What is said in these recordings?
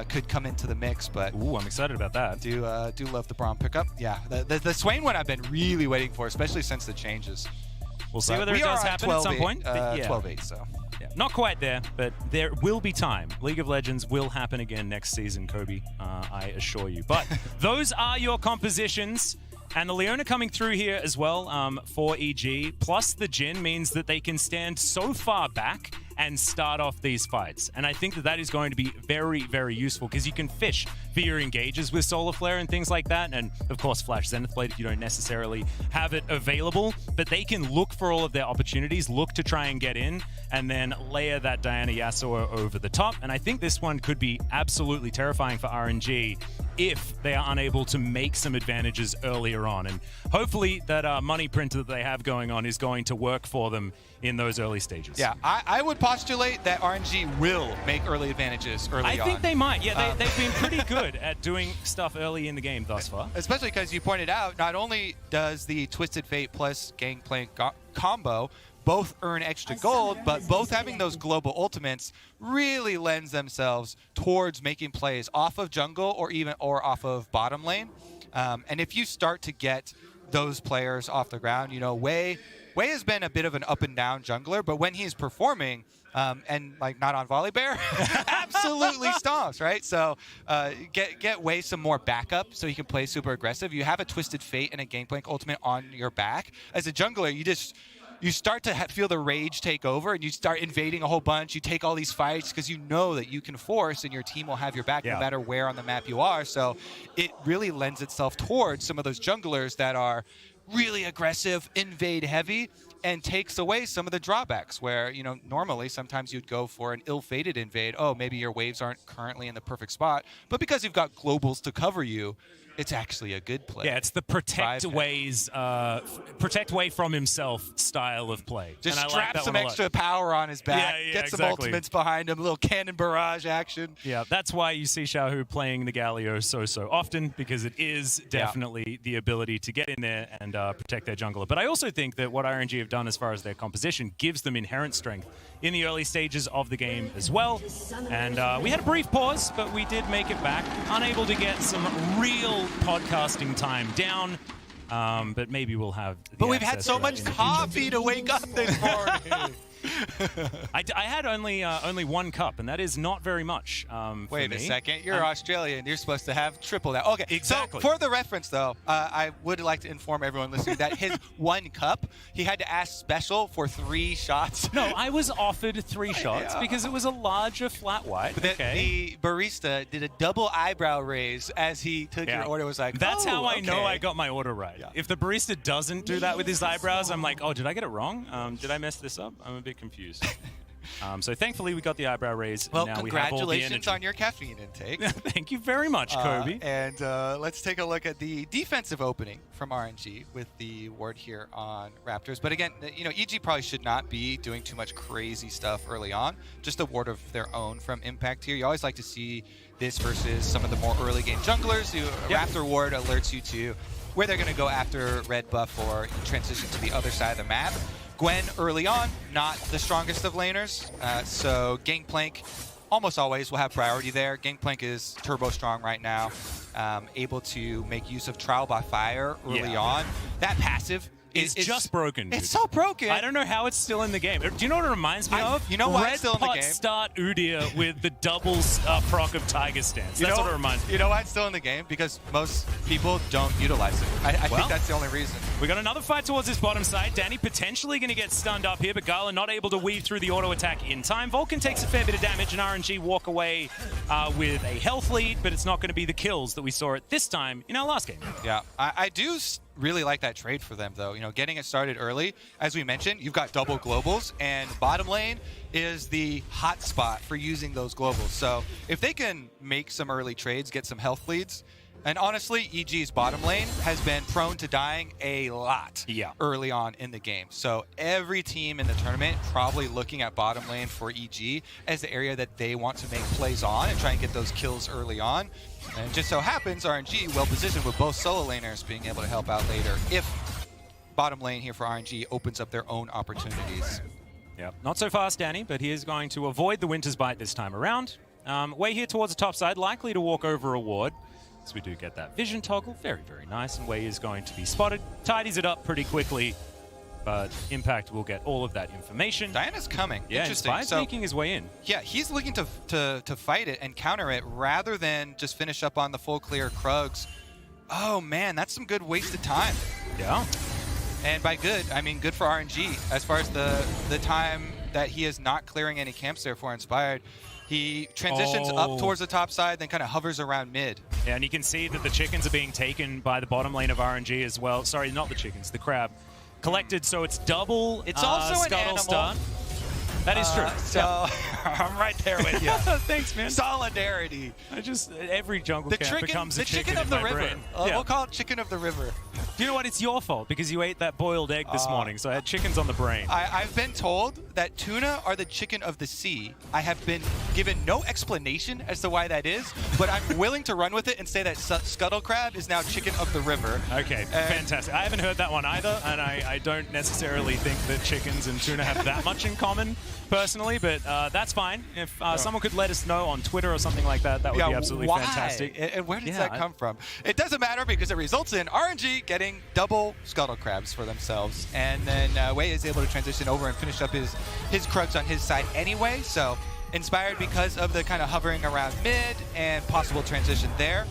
could come into the mix. But ooh, I'm excited about that. Do love the Braum pickup. Yeah, the Swain one I've been really waiting for, especially since the changes. We'll see whether it does happen at some point. Yeah. 12-8, so. Yeah, not quite there, but there will be time. League of Legends will happen again next season, Kobe, I assure you. But those are your compositions. And the Leona coming through here as well for EG, plus the Jhin means that they can stand so far back and start off these fights. And I think that that is going to be very, very useful because you can fish for your engages with Solar Flare and things like that. And of course, Flash Zenith Blade if you don't necessarily have it available, but they can look for all of their opportunities, look to try and get in, and then layer that Diana Yasuo over the top. And I think this one could be absolutely terrifying for RNG if they are unable to make some advantages earlier on. And hopefully that money printer that they have going on is going to work for them in those early stages. Yeah, I would postulate that RNG will make early advantages early on. I think they might. Yeah, they've been pretty good at doing stuff early in the game thus far. Especially because you pointed out, not only does the Twisted Fate plus Gangplank combo both earn extra gold, but both having those global ultimates really lends themselves towards making plays off of jungle or off of bottom lane. And if you start to get those players off the ground, you know, Wei has been a bit of an up and down jungler, but when he's performing, and like not on Volibear, absolutely stomps, right? So get Wei some more backup so he can play super aggressive. You have a Twisted Fate and a Gangplank ultimate on your back. As a jungler, you start to feel the rage take over, and you start invading a whole bunch. You take all these fights because you know that you can force, and your team will have your back no matter where on the map you are. So it really lends itself towards some of those junglers that are really aggressive, invade heavy, and takes away some of the drawbacks where, you know, normally sometimes you'd go for an ill-fated invade. Oh, maybe your waves aren't currently in the perfect spot, but because you've got globals to cover you, it's actually a good play. Yeah, it's the protect Wei from himself style of play. Just strap some extra power on his back, get some ultimates behind him, a little cannon barrage action. Yeah, that's why you see Xiaohu playing the Galio so often, because it is definitely the ability to get in there and protect their jungler. But I also think that what RNG have done as far as their composition gives them inherent strength in the early stages of the game as well. And we had a brief pause, but we did make it back, unable to get some real podcasting time down, but maybe we'll have. But we've had so much coffee to wake up this morning. I had only one cup, and that is not very much. Wait a second, you're Australian. You're supposed to have triple that. Okay, exactly. So for the reference, though, I would like to inform everyone listening that his one cup, he had to ask special for 3 shots. No, I was offered 3 shots because it was a larger flat white. But the barista did a double eyebrow raise as he took your order. Was like, that's how I know I got my order right. Yeah. If the barista doesn't do that with his eyebrows, I'm like, oh, did I get it wrong? Did I mess this up? I'm a bit confused. So thankfully we got the eyebrow raise. Well, now congratulations on your caffeine intake. Thank you very much, Kobe. And let's take a look at the defensive opening from RNG with the ward here on Raptors. But again, you know, EG probably should not be doing too much crazy stuff early on. Just a ward of their own from Impact here. You always like to see this versus some of the more early game junglers. Raptor ward alerts you to where they're going to go after red buff or transition to the other side of the map. Gwen early on, not the strongest of laners, so Gangplank almost always will have priority there. Gangplank is turbo strong right now, able to make use of Trial by Fire early on. That passive is just broken, dude. It's so broken. I don't know how it's still in the game. Do you know what it reminds me of? You know why it's still in the game? Red Pot start Udyr with the double proc of Tiger Stance. That's what it reminds me. You know why it's still in the game? Because most people don't utilize it. I think that's the only reason. We got another fight towards this bottom side. Danny potentially going to get stunned up here, but Gala not able to weave through the auto attack in time. Vulcan takes a fair bit of damage, and RNG walk away with a health lead, but it's not going to be the kills that we saw at this time in our last game. Yeah, I do really like that trade for them, though. You know, getting it started early. As we mentioned, you've got double globals, and bottom lane is the hot spot for using those globals. So if they can make some early trades, get some health leads, and honestly, EG's bottom lane has been prone to dying a lot early on in the game. So every team in the tournament probably looking at bottom lane for EG as the area that they want to make plays on and try and get those kills early on. And it just so happens RNG well positioned with both solo laners being able to help out later if bottom lane here for RNG opens up their own opportunities. Yeah, not so fast, Danny, but he is going to avoid the Winter's Bite this time around. Way here towards the top side, likely to walk over a ward. So we do get that vision toggle. Very, very nice. And Way is going to be spotted. Tidies it up pretty quickly. But Impact will get all of that information. Diana's coming. Yeah, Interesting. Inspired's making his way in. Yeah, he's looking to fight it and counter it rather than just finish up on the full clear Krugs. Oh man, that's some good wasted time. Yeah. And by good, I mean good for RNG. As far as the time that he is not clearing any camps there for Inspired, he transitions up towards the top side, then kind of hovers around mid. Yeah, and you can see that the chickens are being taken by the bottom lane of RNG as well. Sorry, not the chickens, the crab. Collected, so it's double. It's also an Scuttle animal. Stun. That is true. So I'm right there with you. Thanks, man. Solidarity. Every jungle camp becomes a chicken of in the my river. brain. We'll call it chicken of the river. You know what? It's your fault because you ate that boiled egg this morning, so I had chickens on the brain. I've been told that tuna are the chicken of the sea. I have been given no explanation as to why that is, but I'm willing to run with it and say that scuttle crab is now chicken of the river. Okay, fantastic. I haven't heard that one either, and I don't necessarily think that chickens and tuna have that much in common, personally, but that's fine. If someone could let us know on Twitter or something like that, that would be absolutely fantastic. And where does that come from? It doesn't matter because it results in RNG getting double scuttle crabs for themselves, and then Way is able to transition over and finish up his Krugs on his side anyway. So Inspired because of the kind of hovering around mid and possible transition there.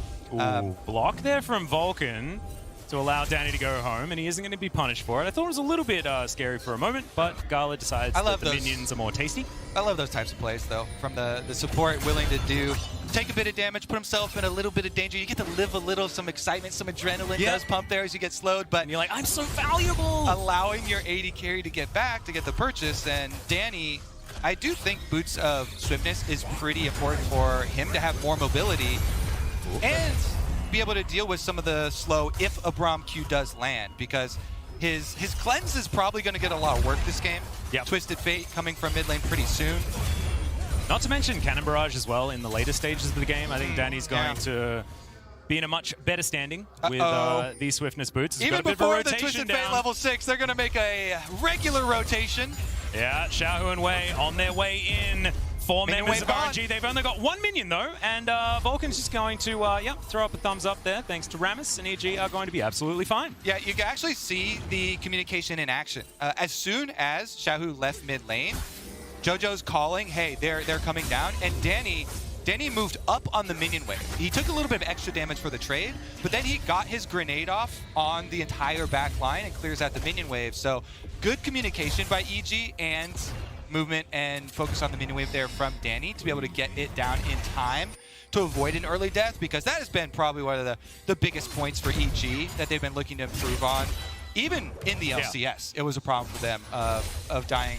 Block there from Vulcan to allow Danny to go home, and he isn't going to be punished for it. I thought it was a little bit scary for a moment, but Gala decides that the minions are more tasty. I love those types of plays, though, from the support willing to take a bit of damage, put himself in a little bit of danger. You get to live a little, some excitement, some adrenaline does pump there as you get slowed, but and you're like, I'm so valuable! Allowing your AD carry to get back to get the purchase, and Danny, I do think Boots of Swiftness is pretty important for him to have more mobility and be able to deal with some of the slow if a Braum Q does land, because his cleanse is probably going to get a lot of work this game. Yep. Twisted Fate coming from mid lane pretty soon. Not to mention Cannon Barrage as well in the later stages of the game. I think Danny's going to be in a much better standing with these Swiftness boots. Even before the Twisted Fate level 6, they're going to make a regular rotation. Yeah, Xiaohu and Wei on their way in. 4 members of RNG. They've only got 1 minion, though, and Vulcan's just going to throw up a thumbs up there, thanks to Rammus, and EG are going to be absolutely fine. Yeah, you can actually see the communication in action. As soon as Xiaohu left mid lane, JoJo's calling, hey, they're coming down, and Danny moved up on the minion wave. He took a little bit of extra damage for the trade, but then he got his grenade off on the entire back line and clears out the minion wave. So good communication by EG and movement and focus on the minion wave there from Danny to be able to get it down in time to avoid an early death, because that has been probably one of the biggest points for EG that they've been looking to improve on. Even in the LCS, it was a problem for them of dying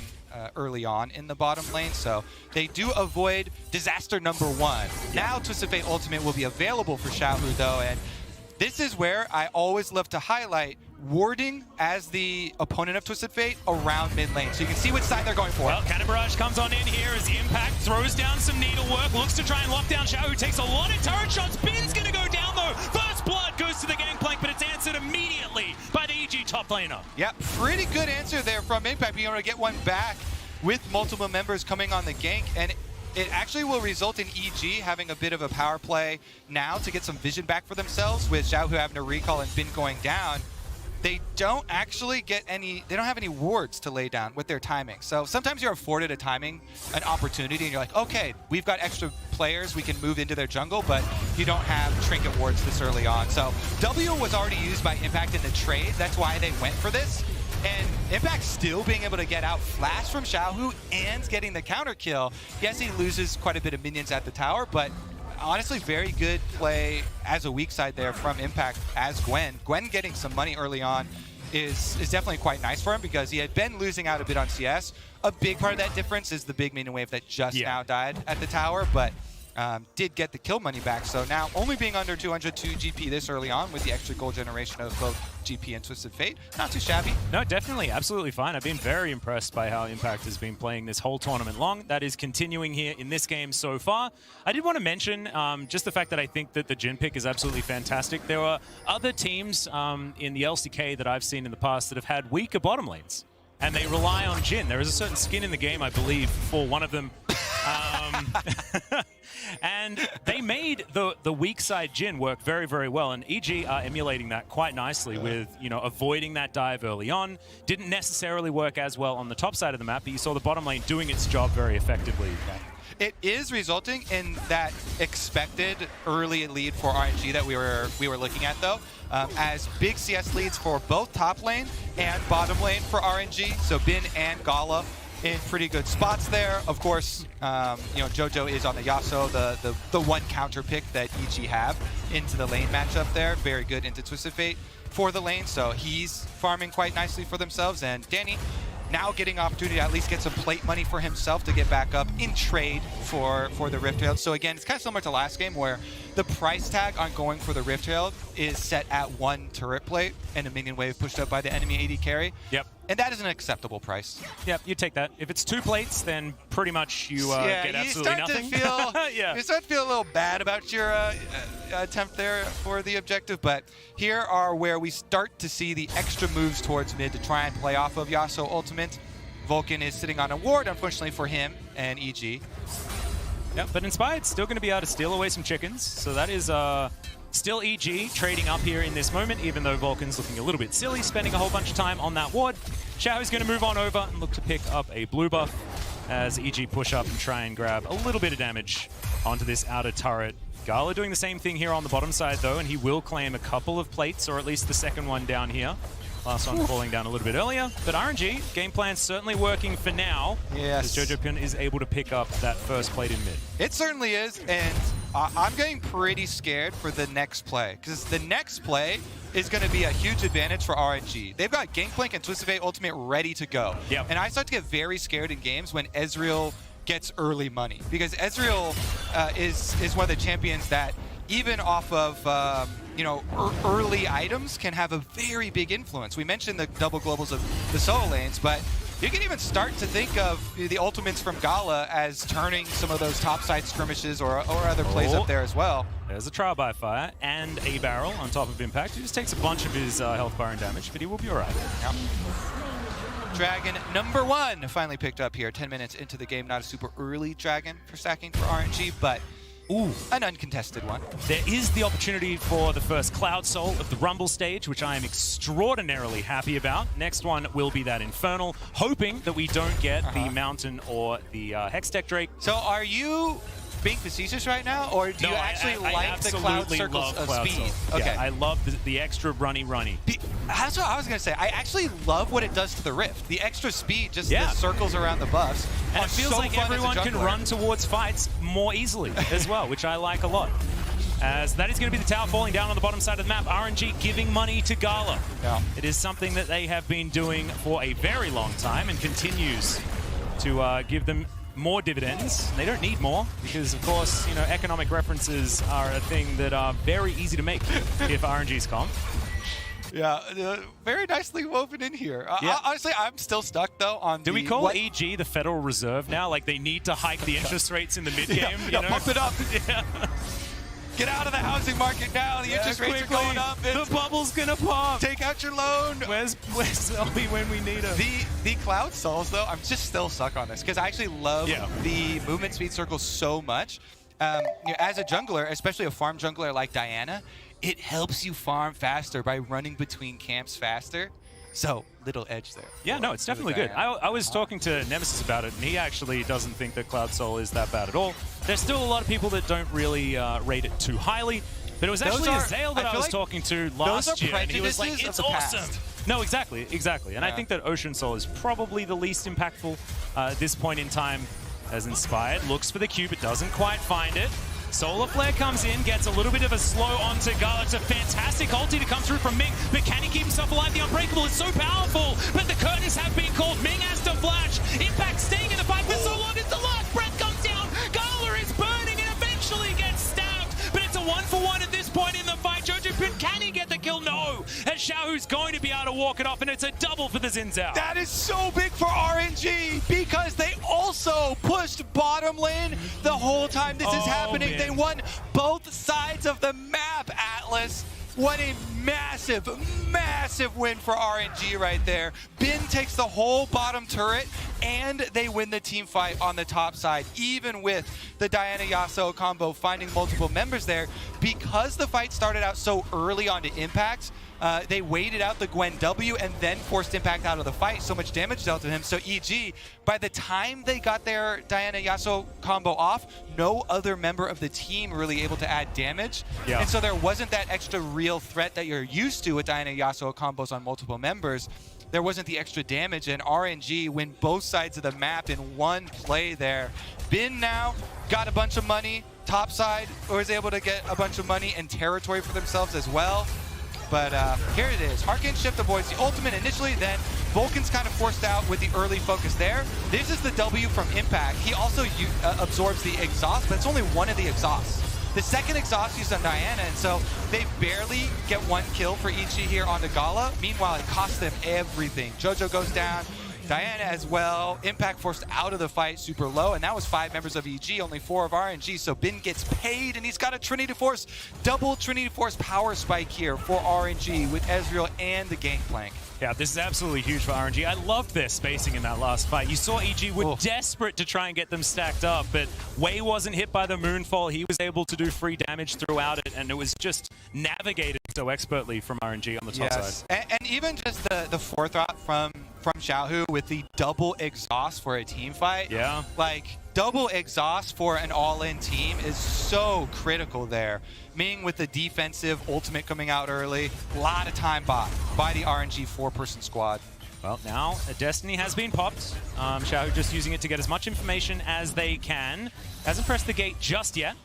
early on in the bottom lane, so they do avoid disaster number 1. Now Twisted Fate Ultimate will be available for Xiaohu though, and this is where I always love to highlight warding as the opponent of Twisted Fate around mid lane, so you can see which side they're going for. Well, Cannon Barrage comes on in here as Impact throws down some needlework, looks to try and lock down Xiaohu, takes a lot of turret shots. Bin's going to go down though. First blood goes to the gangplank, but it's answered immediately by the EG top laner. Yeah, pretty good answer there from Impact, being able to get one back with multiple members coming on the gank, and it actually will result in EG having a bit of a power play now to get some vision back for themselves, with Xiaohu having to recall and Bin going down. They don't actually get they don't have any wards to lay down with their timing. So sometimes you're afforded an opportunity, and you're like, okay, we've got extra players, we can move into their jungle, but you don't have trinket wards this early on. So W was already used by Impact in the trade. That's why they went for this. And Impact still being able to get out flash from Xiaohu and getting the counter kill. Yes, he loses quite a bit of minions at the tower, but honestly, very good play as a weak side there from Impact as Gwen. Gwen getting some money early on is definitely quite nice for him, because he had been losing out a bit on CS. A big part of that difference is the big minion wave that just now died at the tower, but did get the kill money back. So now only being under 202 GP this early on with the extra gold generation of both GP and Twisted Fate, not too shabby. No, definitely, absolutely fine. I've been very impressed by how Impact has been playing this whole tournament long. That is continuing here in this game so far. I did want to mention just the fact that I think that the Jhin pick is absolutely fantastic. There are other teams in the LCK that I've seen in the past that have had weaker bottom lanes, and they rely on Jhin. There is a certain skin in the game, I believe, for one of them. And they made the weak side Jhin work very, very well. And EG are emulating that quite nicely with, avoiding that dive early on. Didn't necessarily work as well on the top side of the map, but you saw the bottom lane doing its job very effectively. It is resulting in that expected early lead for RNG that we were looking at, though, as big CS leads for both top lane and bottom lane for RNG. So Bin and Gala in pretty good spots there. Of course, Jojo is on the Yasuo, the one counter pick that EG have into the lane matchup there. Very good into Twisted Fate for the lane, so he's farming quite nicely for themselves. And Danny now getting opportunity to at least get some plate money for himself to get back up in trade for the Rift Herald. So again, it's kind of similar to last game where the price tag on going for the Rift Herald is set at 1 turret plate and a minion wave pushed up by the enemy AD carry. Yep. And that is an acceptable price. Yep, you take that. If it's 2 plates, then pretty much you get absolutely nothing. You start to feel a little bad about your attempt there for the objective, but here are where we start to see the extra moves towards mid to try and play off of Yasuo ultimate. Vulcan is sitting on a ward, unfortunately for him and EG. Yep, but Inspired's still going to be able to steal away some chickens, so that is still EG trading up here in this moment, even though Vulcan's looking a little bit silly, spending a whole bunch of time on that ward. Xiaohu's going to move on over and look to pick up a blue buff as EG push up and try and grab a little bit of damage onto this outer turret. Gala doing the same thing here on the bottom side, though, and he will claim a couple of plates, or at least the second one down here. Last one falling down a little bit earlier. But RNG, game plan certainly working for now. Yes. As Jojo Pin is able to pick up that first plate in mid. It certainly is, and I'm getting pretty scared for the next play, because the next play is going to be a huge advantage for RNG. They've got Gangplank and Twisted Fate Ultimate ready to go. Yep. And I start to get very scared in games when Ezreal gets early money, because Ezreal is one of the champions that even off of early items can have a very big influence. We mentioned the double globals of the solo lanes, but you can even start to think of the ultimates from Gala as turning some of those topside skirmishes or other plays up there as well. There's a trial by fire and a barrel on top of Impact. He just takes a bunch of his health bar and damage, but he will be all right. Yep. Dragon number 1 finally picked up here, 10 minutes into the game. Not a super early dragon for stacking for RNG, but an uncontested one. There is the opportunity for the first Cloud Soul of the Rumble stage, which I am extraordinarily happy about. Next one will be that Infernal, hoping that we don't get the Mountain or the Hextech Drake. So are you being facetious right now, or do you actually like the Cloud Circles of speed? Okay. Yeah, I love the extra runny. That's what I was going to say. I actually love what it does to the Rift. The extra speed, just the circles around the buffs. And it feels like everyone can run towards fights more easily as well, which I like a lot. As that is going to be the tower falling down on the bottom side of the map. RNG giving money to Gala. Yeah. It is something that they have been doing for a very long time and continues to give them more dividends. They don't need more because, of course, economic references are a thing that are very easy to make if RNG's comp. Yeah, very nicely woven in here. Honestly, I'm still stuck, though, on Do we call EG the Federal Reserve now? Like, they need to hike the interest rates in the mid-game? Pump it up. Get out of the housing market now. The interest rates are going up. The bubble's going to pop. Take out your loan. Where's Selby when we need him? The Cloud Souls, though, I'm just still stuck on this because I actually love the movement speed circle so much. As a jungler, especially a farm jungler like Diana, it helps you farm faster by running between camps faster. So, little edge there. Yeah, no, it's definitely good. I was talking to Nemesis about it, and he actually doesn't think that Cloud Soul is that bad at all. There's still a lot of people that don't really rate it too highly, but it was actually Azale that I was talking to last year, and he was like, it's awesome. No, exactly. And I think that Ocean Soul is probably the least impactful at this point in time, as Inspired looks for the cube, but doesn't quite find it. Solar Flare comes in, gets a little bit of a slow onto Gala. It's a fantastic ulti to come through from Ming, but can he keep himself alive? The Unbreakable is so powerful, but the curtains have been called. Ming has to flash. Impact staying in the fight for so long as the last breath comes down. Gala is burning and eventually gets stabbed, but it's a 1-for-1 at this point in the fight. Jojo Pin, can he get the kill? No. As Xiaohu's going to be able to walk it off, and it's a double for the Xin Zhao. That is so big for RNG because they also pushed bottom lane the whole time this is happening. Man. They won both sides of the map, Atlas. What a massive win for RNG right there. Bin takes the whole bottom turret and they win the team fight on the top side, even with the Diana Yasuo combo finding multiple members there. Because the fight started out so early onto Impact, they waited out the Gwen W and then forced Impact out of the fight. So much damage dealt to him. So EG, by the time they got their Diana Yasuo combo off, no other member of the team really able to add damage. Yeah. And so there wasn't that extra real threat that you're used to with Diana Yasuo combos on multiple members. There wasn't the extra damage, and RNG win both sides of the map in one play there. Bin now got a bunch of money. Top side was able to get a bunch of money and territory for themselves as well. But here it is. Arcane Shift avoids the ultimate initially, then Vulcan's kind of forced out with the early focus there. This is the W from Impact. He also absorbs the exhaust, but it's only one of the exhausts. The second exhaust used on Diana, and so they barely get one kill for EG here on the Gala. Meanwhile, it costs them everything. Jojo goes down, Diana as well. Impact forced out of the fight super low, and that was 5 members of EG, only 4 of RNG, so Bin gets paid, and he's got a Trinity Force, double Trinity Force power spike here for RNG with Ezreal and the Gangplank. Yeah, this is absolutely huge for RNG. I loved their spacing in that last fight. You saw EG were desperate to try and get them stacked up, but Wei wasn't hit by the Moonfall. He was able to do free damage throughout it, and it was just navigated so expertly from RNG on the top side. And even just the forethought from Xiaohu with the double exhaust for a team fight. Yeah. Like, double exhaust for an all-in team is so critical there. Meaning with the defensive ultimate coming out early, a lot of time bought by the RNG 4-person squad. Well, now a Destiny has been popped. Xiaohu just using it to get as much information as they can. Hasn't pressed the gate just yet,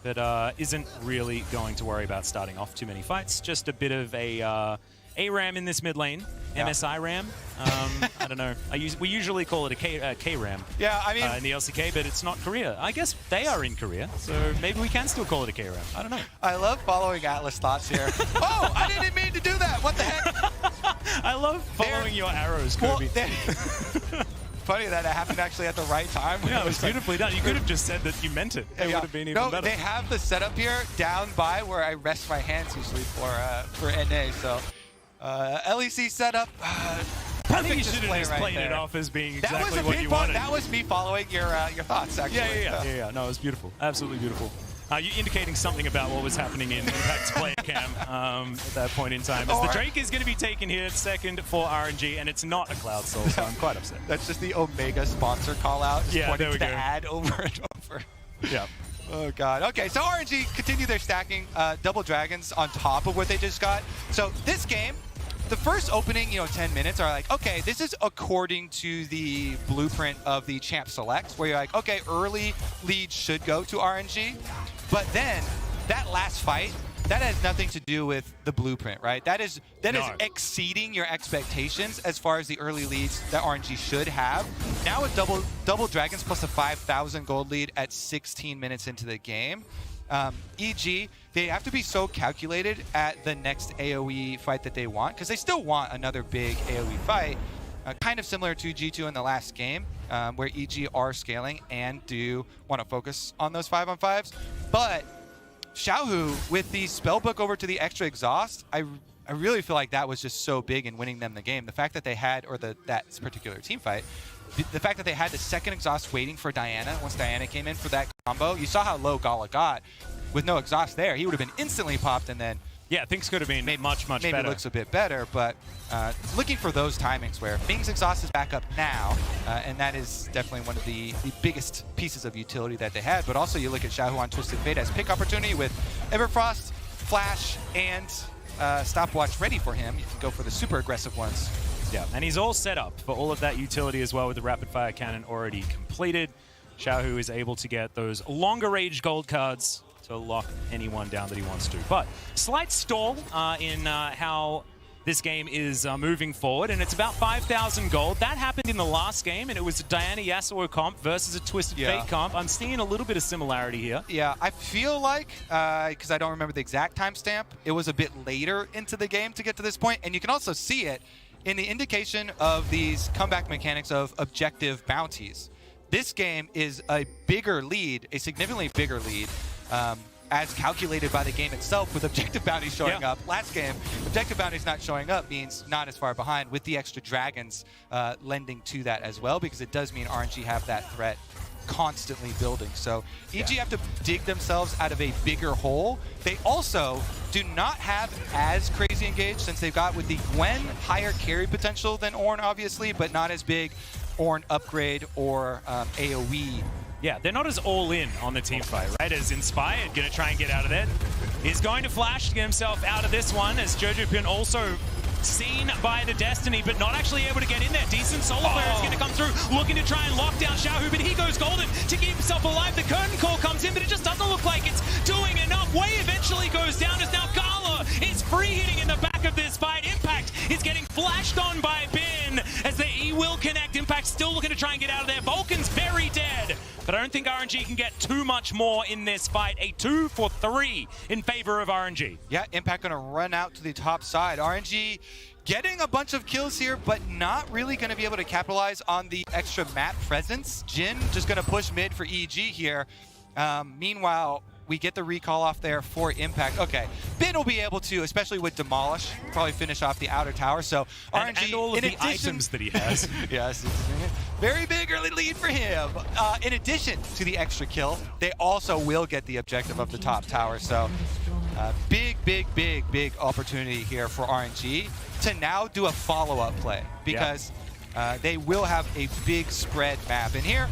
but isn't really going to worry about starting off too many fights. Just a bit of a ARAM in this mid lane. Yeah. MSI RAM. I don't know. We usually call it a K RAM. Yeah, I mean in the LCK, but it's not Korea. I guess they are in Korea, so maybe we can still call it a K RAM. I don't know. I love following Atlas thoughts here. Oh, I didn't mean to do that. What the heck? I love following your arrows, Kobe. Funny that it happened actually at the right time. Yeah, it was beautifully done. You could have just said that you meant it. It would have been even better. They have the setup here down by where I rest my hands usually for NA. So LEC setup. I think you should have just played it off as being exactly what you wanted. That was me following your thoughts, actually. Yeah. No, it was beautiful. Absolutely beautiful. You're indicating something about what was happening in Impact's player cam at that point in time. As the Drake is going to be taken here second for RNG, and it's not a Cloud Soul, so I'm quite upset. That's just the Omega sponsor call out. Yeah, there we go. The ad over and over. Yeah. Oh, God. Okay, so RNG continue their stacking double dragons on top of what they just got. So this game, the first opening, 10 minutes are like, okay, this is according to the blueprint of the Champ Select, where you're like, okay, early lead should go to RNG. But then that last fight, that has nothing to do with the blueprint, right? That is exceeding your expectations as far as the early leads that RNG should have. Now with double dragons plus a 5,000 gold lead at 16 minutes into the game, EG, they have to be so calculated at the next AoE fight that they want, because they still want another big AoE fight, kind of similar to G2 in the last game, where EG are scaling and do want to focus on those 5-on-5s. But Xiaohu, with the spellbook over to the extra exhaust, I really feel like that was just so big in winning them the game. The fact that they had, or that particular team fight, the fact that they had the second exhaust waiting for Diana, once Diana came in for that combo, you saw how low Gala got. With no exhaust there, he would have been instantly popped, and then yeah, things could have been much better. Maybe looks a bit better, but looking for those timings where Ming's exhaust is back up now, and that is definitely one of the biggest pieces of utility that they had. But also you look at Xiaohu on Twisted Fate as pick opportunity with Everfrost, Flash, and Stopwatch ready for him. You can go for the super aggressive ones. Yeah, and he's all set up for all of that utility as well with the rapid fire cannon already completed. Xiaohu is able to get those longer range gold cards to lock anyone down that he wants to. But slight stall in how this game is moving forward, and it's about 5,000 gold. That happened in the last game, and it was a Diana Yasuo comp versus a Twisted Fate comp. I'm seeing a little bit of similarity here. Yeah, I feel like, because I don't remember the exact timestamp, it was a bit later into the game to get to this point, and you can also see it in the indication of these comeback mechanics of objective bounties. This game is a bigger lead, a significantly bigger lead, as calculated by the game itself with objective bounties showing up. Last game, objective bounties not showing up means not as far behind, with the extra dragons lending to that as well, because it does mean RNG have that threat constantly building. So EG have to dig themselves out of a bigger hole. They also do not have as crazy engaged, since they've got with the Gwen higher carry potential than Ornn, obviously, but not as big Ornn upgrade or AoE. Yeah, they're not as all in on the team fight, right? As Inspired gonna try and get out of there. He's going to flash to get himself out of this one, as Jojopin also seen by the Destiny, but not actually able to get in there. Decent solo player is going to come through, looking to try and lock down Xiaohu, but he goes golden to keep himself alive. The curtain call comes in, but it just doesn't look like it's doing enough. Way eventually goes down, as now Gala is free hitting in the back of this fight. Impact is getting flashed on by Bin, as the E will connect. Impact still looking to try and get out of there. Vulcan's very dead, but I don't think RNG can get too much more in this fight. A 2 for 3 in favor of RNG. Yeah, Impact going to run out to the top side. RNG getting a bunch of kills here, but not really going to be able to capitalize on the extra map presence. Jin just going to push mid for EG here. Meanwhile, we get the recall off there for Impact. Okay, Bin will be able to, especially with Demolish, probably finish off the outer tower. So RNG, and all of the items that he has. Yes, very big early lead for him. In addition to the extra kill, they also will get the objective of the top tower. So big opportunity here for RNG to now do a follow-up play, because they will have a big spread map. And here,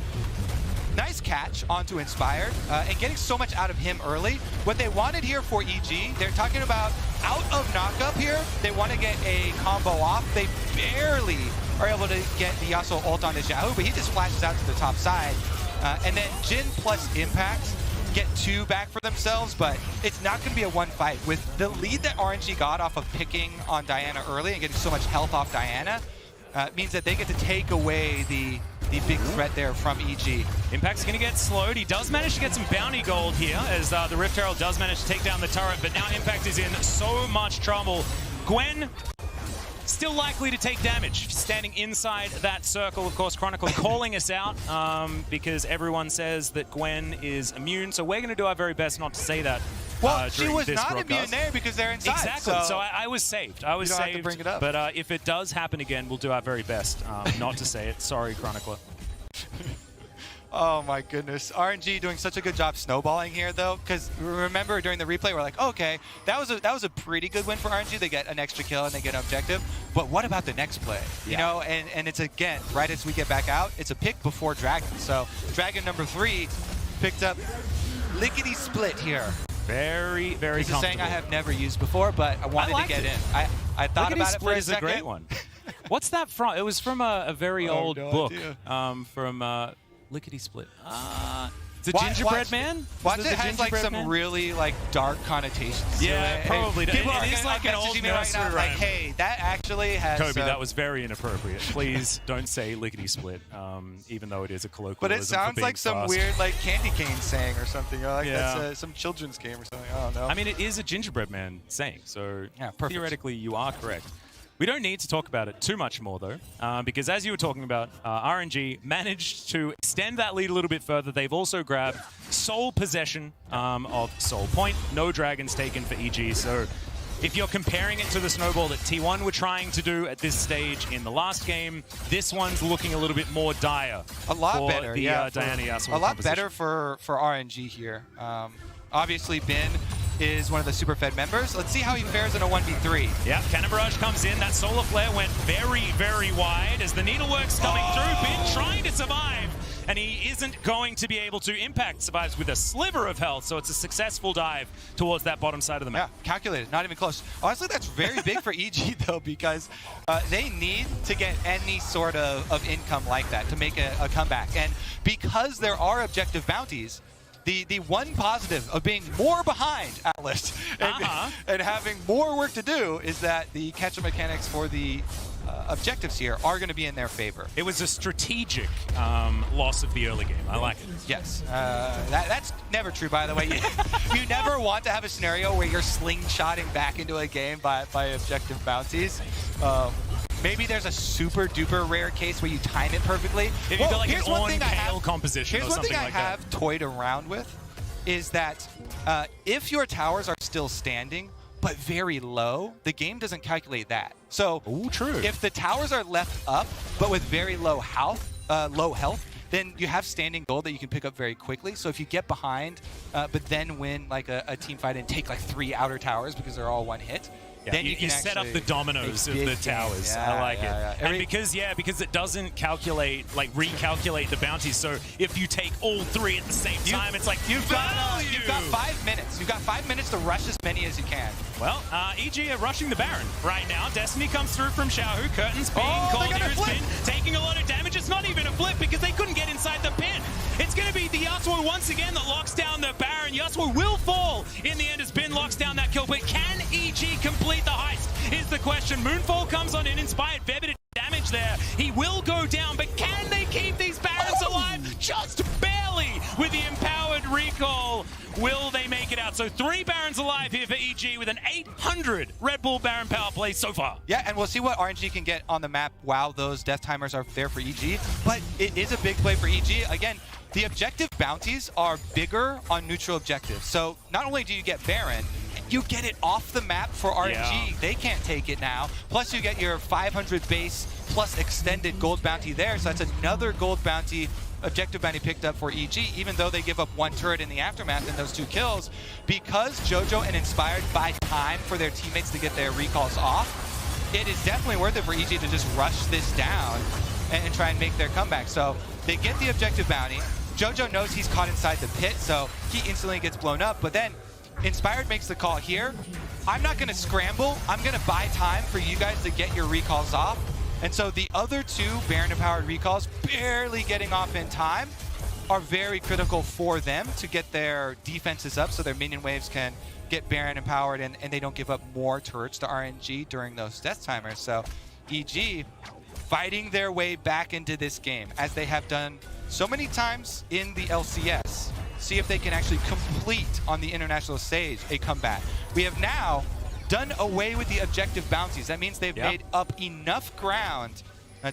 nice catch onto Inspired, and getting so much out of him early. What they wanted here for EG, they're talking about out of knockup here. They want to get a combo off. They barely are able to get the Yasuo ult onto Xiaohu, but he just flashes out to the top side. And then Jin plus Impact get 2 back for themselves, but it's not going to be a one fight. With the lead that RNG got off of picking on Diana early and getting so much health off Diana, means that they get to take away the big threat there from EG. Impact's going to get slowed. He does manage to get some bounty gold here, as the Rift Herald does manage to take down the turret, but now Impact is in so much trouble. Gwen still likely to take damage, standing inside that circle. Of course, Chronicle calling us out because everyone says that Gwen is immune, so we're going to do our very best not to say that. Well, she was not broadcast. immune there because they're inside. Exactly. So I was saved. I was saved. Have to bring it up. But if it does happen again, we'll do our very best not to say it. Sorry, Chronicler. Oh my goodness. RNG doing such a good job snowballing here, though, because remember during the replay we're like, okay, that was a pretty good win for RNG. They get an extra kill and they get an objective. But what about the next play? You know, and it's again right as we get back out, it's a pick before Dragon. So Dragon number 3 picked up lickety split here. Very comfortable. It's a saying I have never used before, but I wanted to get in. I thought about it for a second. Is a great one. What's that from? It was from a very old book from Lickety Split. It's a gingerbread man? Watch it has like some really like dark connotations. Yeah, to it. Probably. People it is like an old nursery rhyme. Like, hey, that actually has. Kobe, that was very inappropriate. Please don't say lickety split, even though it is a colloquialism. But it sounds like some weird like candy cane saying or something. Or like that's some children's game or something. I don't know. I mean, it is a gingerbread man saying, so theoretically you are correct. We don't need to talk about it too much more, though, because as you were talking about, RNG managed to extend that lead a little bit further. They've also grabbed sole possession of Soul Point. No dragons taken for EG, so if you're comparing it to the snowball that T1 were trying to do at this stage in the last game, this one's looking a little bit more dire. A lot better, the, Diana Yasuo a lot better for RNG here. Obviously, Bin is one of the Super Fed members. Let's see how he fares in a 1v3. Yeah, Cannon Barrage comes in. That Solar Flare went very wide as the Needlework's coming through. Bin trying to survive, and he isn't going to be able to. Impact survives with a sliver of health, so it's a successful dive towards that bottom side of the map. Yeah, calculated, not even close. Honestly, that's very big for EG, though, because they need to get any sort of income like that to make a comeback. And because there are objective bounties, the one positive of being more behind Atlas and having more work to do is that the catch-up mechanics for the objectives here are going to be in their favor. It was a strategic loss of the early game. I like it. Yes. That's never true, by the way. You never want to have a scenario where you're slingshotting back into a game by objective bounties. Maybe there's a super duper rare case where you time it perfectly. If you feel like an on-kale composition here's or something like that. Here's one thing I have toyed around with. is that if your towers are still standing, but very low, the game doesn't calculate that. So true. If the towers are left up, but with very low health, then you have standing gold that you can pick up very quickly. So if you get behind, but then win like a team fight and take like 3 outer towers because they're all one hit, then you can set up the dominoes of the towers. Yeah, I like it. Yeah. And because it doesn't recalculate the bounties. So if you take all 3 at the same time, it's like you've got 5 minutes. You've got 5 minutes to rush as many as you can. Well, EG are rushing the Baron right now. Destiny comes through from Xiaohu. Curtains being called here. It's been taking a lot of damage. It's not even a flip because they couldn't get inside the pin. It's going to be the Yasuo once again that locks down the Baron. Yasuo will fall in the end as Bin locks down that kill, but can EG complete the heist is the question. Moonfall comes on in, inspired Vebit damage there. He will go down, but can they keep these Barons alive? Just barely with the empowered recall. Will they make it out? So 3 Barons alive here for EG with an 800 Red Bull Baron power play so far. Yeah, and we'll see what RNG can get on the map while those death timers are there for EG. But it is a big play for EG. Again, the objective bounties are bigger on neutral objectives. So not only do you get Baron, you get it off the map for RNG. Yeah. They can't take it now. Plus you get your 500 base plus extended gold bounty there. So that's another gold bounty, objective bounty picked up for EG, even though they give up 1 turret in the aftermath and those 2 kills. Because JoJo and Inspired buy time for their teammates to get their recalls off, it is definitely worth it for EG to just rush this down and try and make their comeback. So they get the objective bounty. JoJo knows he's caught inside the pit, so he instantly gets blown up. But then Inspired makes the call here. I'm not going to scramble. I'm going to buy time for you guys to get your recalls off. And so the other 2 Baron-empowered recalls, barely getting off in time, are very critical for them to get their defenses up so their minion waves can get Baron-empowered and they don't give up more turrets to RNG during those death timers. So EG fighting their way back into this game, as they have done so many times in the LCS. See if they can actually complete on the international stage a comeback. We have now done away with the objective bounties. That means they've made up enough ground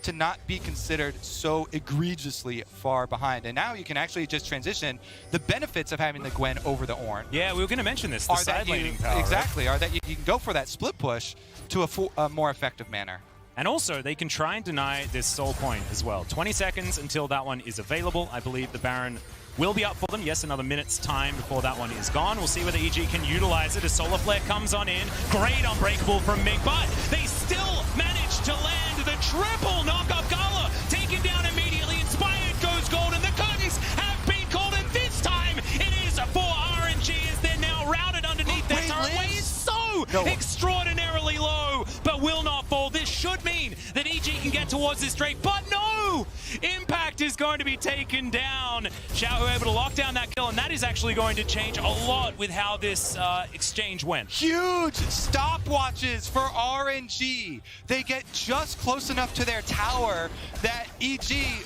to not be considered so egregiously far behind. And now you can actually just transition the benefits of having the Gwen over the Ornn. Yeah, we were going to mention this, the side laning power. Exactly, are that you can go for that split push to a more effective manner. And also, they can try and deny this soul point as well. 20 seconds until that one is available. I believe the Baron will be up for them. Yes, another minute's time before that one is gone. We'll see whether EG can utilize it as Solar Flare comes on in. Great unbreakable from Ming, but they still manage to land the triple knock-up. Gala taken down immediately. Inspired goes gold, and the curtains have been called, and this time it is for RNG as they're now routed underneath. Their turret way is so extraordinarily low, but will not fall. This should mean that EG can get towards this Drake, but no! Impact is going to be taken down. Xiaohu able to lock down that kill, and that is actually going to change a lot with how this exchange went. Huge stopwatches for RNG. They get just close enough to their tower that EG,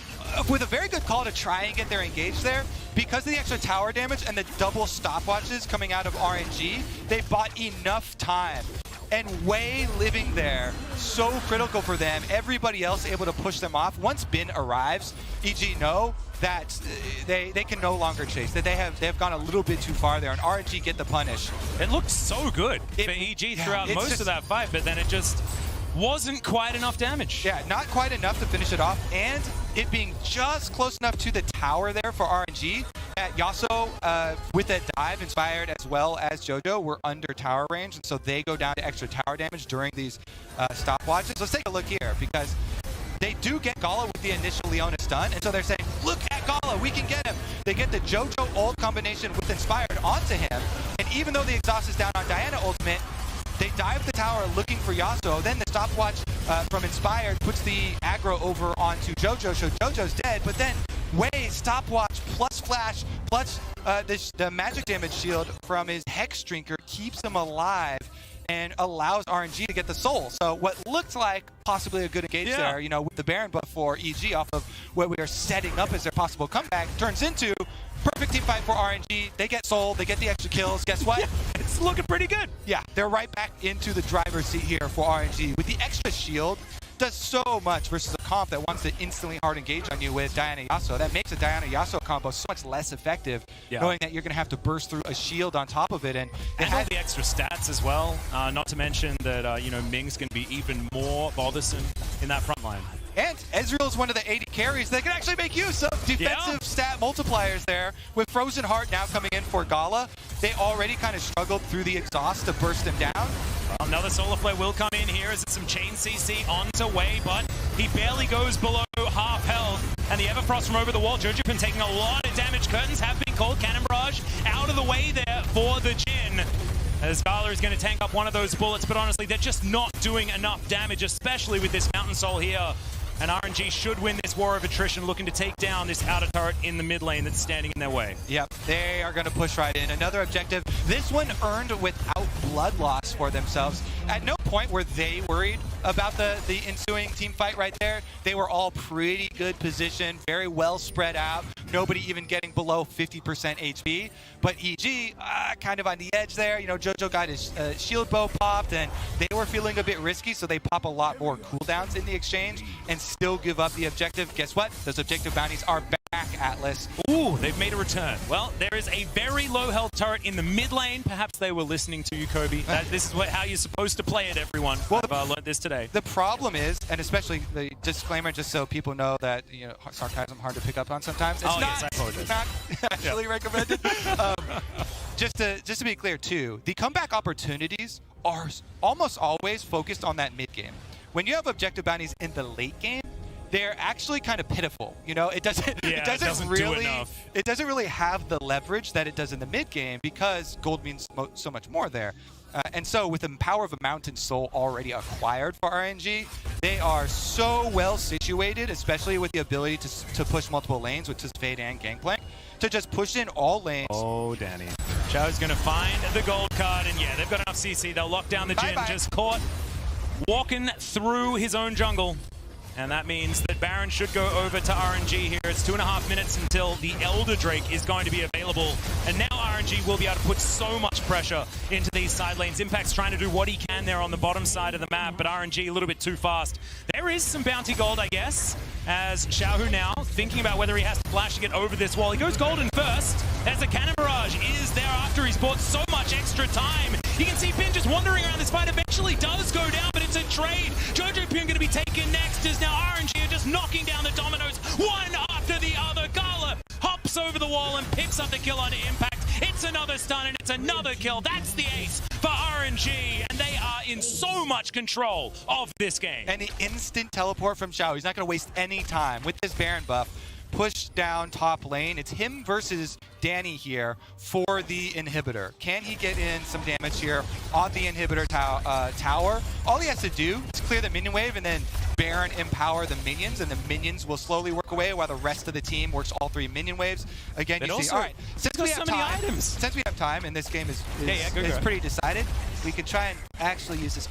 with a very good call to try and get their engage there, because of the extra tower damage and the double stopwatches coming out of RNG, they bought enough time. And Wei living there, so critical for them. Everybody else able to push them off. Once Bin arrives, EG know that they can no longer chase. That they have gone a little bit too far there, and RNG get the punish. It looked so good for EG throughout most of that fight, but then it just wasn't quite enough damage. Yeah, not quite enough to finish it off, and it being just close enough to the tower there for RNG that Yasuo, with that dive, Inspired as well as JoJo, were under tower range, and so they go down to extra tower damage during these stopwatches. Let's take a look here, because they do get Gala with the initial Leona stun, and so they're saying, look at Gala, we can get him. They get the JoJo ult combination with Inspired onto him, and even though the exhaust is down on Diana ultimate, they dive the tower looking for Yasuo. Then the stopwatch from Inspired puts the aggro over onto JoJo, so JoJo's dead. But then Wei stopwatch plus flash plus the magic damage shield from his Hex Drinker keeps him alive and allows RNG to get the soul. So what looked like possibly a good engage there, you know, with the Baron buff for EG off of what we are setting up as their possible comeback, turns into perfect team fight for RNG. They get soul, they get the extra kills. Guess what? Yeah, it's looking pretty good. Yeah, they're right back into the driver's seat here for RNG with the extra shield. Does so much versus a comp that wants to instantly hard engage on you with Diana Yasuo. That makes a Diana Yasuo combo so much less effective, knowing that you're going to have to burst through a shield on top of it. And all the extra stats as well. Not to mention that, Ming's going to be even more bothersome in that front line. And Ezreal is one of the 80 carries that can actually make use of defensive stat multipliers there. With Frozen Heart now coming in for Gala, they already kind of struggled through the exhaust to burst him down. Well, another Solar Flare will come in here as it's some Chain CC onto Wei, but he barely goes below half health. And the Everfrost from over the wall, Jojopin taking a lot of damage. Curtains have been called. Cannon Barrage out of the way there for the Jhin. As Gala is going to tank up one of those bullets, but honestly, they're just not doing enough damage, especially with this Mountain Soul here. And RNG should win this war of attrition, looking to take down this outer turret in the mid lane that's standing in their way. Yep, they are going to push right in. Another objective. This one earned without blood loss for themselves. At no point were they worried about the ensuing team fight right there. They were all pretty good position, very well spread out. Nobody even getting below 50% HP. But EG, kind of on the edge there. Jojo got his shield bow popped, and they were feeling a bit risky, so they pop a lot more cooldowns in the exchange and still give up the objective. Guess what? Those objective bounties are back, Atlas. Ooh, they've made a return. Well, there is a very low health turret in the mid lane. Perhaps they were listening to you, Kobe. This is how you're supposed to play it, everyone. Well, I've learned this today. The problem is, and especially the disclaimer, just so people know that sarcasm hard to pick up on sometimes. It's not actually recommended. Just to be clear too, the comeback opportunities are almost always focused on that mid game. When you have objective bounties in the late game, they're actually kind of pitiful. It doesn't really have the leverage that it does in the mid game because gold means so much more there. And so with the power of a Mountain Soul already acquired for RNG, they are so well situated, especially with the ability to push multiple lanes, which is Fade and Gangplank, to just push in all lanes. Oh, Danny. Xiao's going to find the gold card, and they've got enough CC. They'll lock down the Jhin, just caught walking through his own jungle. And that means that Baron should go over to RNG here. It's 2.5 minutes until the Elder Drake is going to be available. And now RNG will be able to put so much pressure into these side lanes. Impact's trying to do what he can there on the bottom side of the map, but RNG a little bit too fast. There is some bounty gold, I guess, as Xiaohu now thinking about whether he has to flash to get over this wall. He goes golden first, as the Cannon Barrage is there after he's bought so much extra time. You can see Pin just wandering around this fight. Eventually does go down, but it's a trade. Jojo Pin going to be taken next as now RNG are just knocking down the dominoes one after the other. Gala hops over the wall and picks up the kill on Impact. It's another stun and it's another kill. That's the ace for RNG, and they are in so much control of this game. And the instant teleport from Xiao. He's not going to waste any time with this Baron buff. Push down top lane. It's him versus Danny here for the inhibitor. Can he get in some damage here on the inhibitor tower? All he has to do is clear the minion wave and then Baron empower the minions, and the minions will slowly work away while the rest of the team works all 3 minion waves. Again, you see, all right, since we have time, and this game is pretty decided, we can try and actually use this.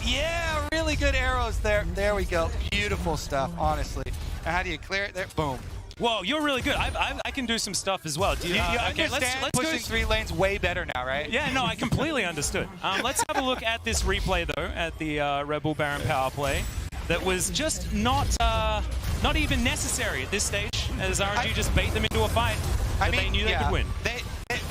Yeah, really good arrows there. There we go. Beautiful stuff, honestly. And how do you clear it there? Boom. Whoa, you're really good. I can do some stuff as well. Do you understand let's pushing 3 lanes way better now, right? Yeah, no, I completely understood. Let's have a look at this replay, though, at the Red Bull Baron power play. That was just not even necessary at this stage, as RNG just bait them into a fight that they knew they could win.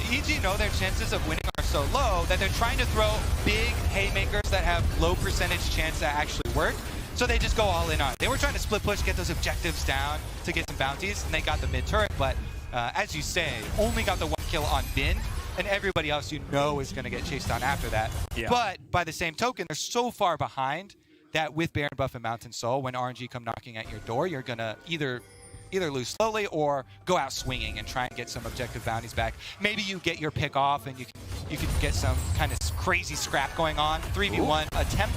EG know their chances of winning are so low that they're trying to throw big haymakers that have low percentage chance to actually work. So they just go all in on it. They were trying to split push, get those objectives down to get some bounties, and they got the mid turret. But as you say, only got the 1 kill on Bin, and everybody else is going to get chased down after that. Yeah. But by the same token, they're so far behind that with Baron buff and Mountain Soul, when RNG come knocking at your door, you're going to either lose slowly or go out swinging and try and get some objective bounties back. Maybe you get your pick off and you can get some kind of crazy scrap going on. 3v1 attempt.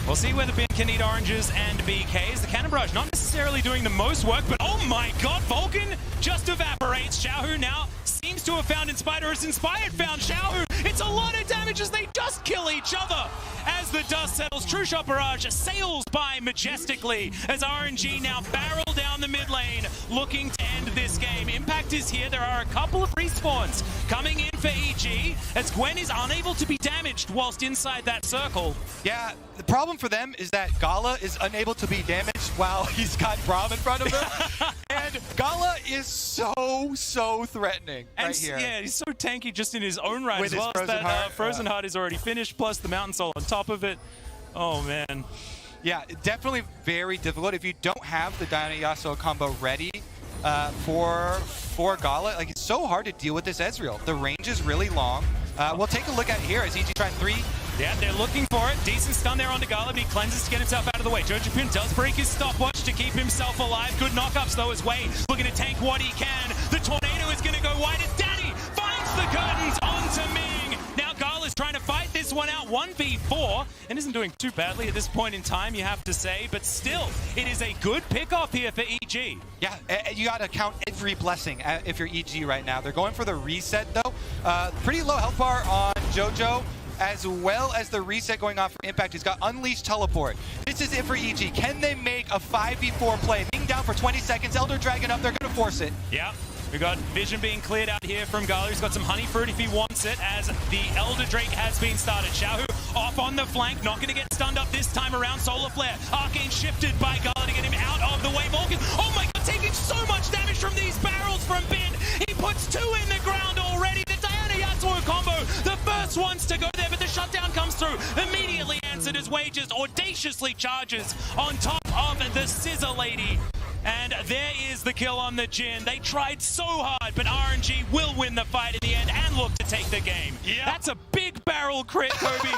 We'll see whether Bin can eat oranges and BKs. The Cannon Barrage not necessarily doing the most work, but oh my god, Vulcan just evaporates. Xiaohu now seems to have found Inspired, or has Inspired found Xiaohu? It's It's a lot of damage as they just kill each other. As the dust settles, True Shot Barrage sails by majestically as RNG now barrel down the mid lane, looking to end this game. Impact is here. There are a couple of respawns coming in for EG as Gwen is unable to be damaged whilst inside that circle. Yeah, the problem for them is that Gala is unable to be damaged while he's got Braum in front of him. And Gala is so threatening and right here. Yeah, he's so tanky just in his own right With as well. his Frozen Heart. Frozen Heart is already finished, plus the Mountain Soul on top of it. Oh, man. Yeah, definitely very difficult. If you don't have the Diana Yasuo combo ready for Gala, like it's so hard to deal with this Ezreal. The range is really long. We'll take a look at it here as EG trying 3. Yeah, they're looking for it. Decent stun there onto Gala, but he cleanses to get himself out of the way. Jojo Pin does break his stopwatch to keep himself alive. Good knockups though as Wade looking to tank what he can. The tornado is going to go wide as Danny finds the curtains onto Ming. Now Gala's trying to fight this one out 1v4 and isn't doing too badly at this point in time, you have to say, but still, it is a good pick-off here for EG. Yeah, you got to count every blessing if you're EG right now. They're going for the reset though. Pretty low health bar on Jojo, as well as the reset going on for Impact. He's got Unleashed Teleport. This is it for EG. Can they make a 5v4 play? Being down for 20 seconds, Elder Dragon up, they're going to force it. Yeah. We got vision being cleared out here from Gala. He's got some honey fruit if he wants it, as the Elder Drake has been started. Xiaohu off on the flank, not going to get stunned up this time around. Solar Flare, Arcane shifted by Gala to get him out of the way. Morgan, oh my god, taking so much damage from these barrels from Bin. He puts 2 in the ground already. The Diana Yasuo combo, the first ones to go there, but the shutdown comes through. Immediately answered as Wages audaciously charges on top of the Scissor Lady. And there is the kill on the Jhin. They tried so hard, but RNG will win the fight in the end and look to take the game. Yep. That's a big barrel crit, Kobe.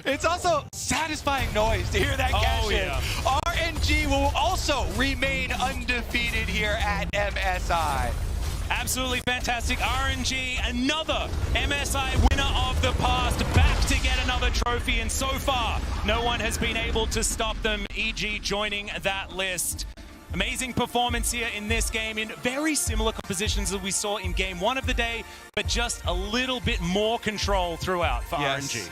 It's also satisfying noise to hear that cash in. Yeah. RNG will also remain undefeated here at MSI. Absolutely fantastic. RNG, another MSI winner of the past, back to get another trophy, and so far, no one has been able to stop them. EG joining that list. Amazing performance here in this game in very similar compositions that we saw in game 1 of the day, but just a little bit more control throughout for RNG.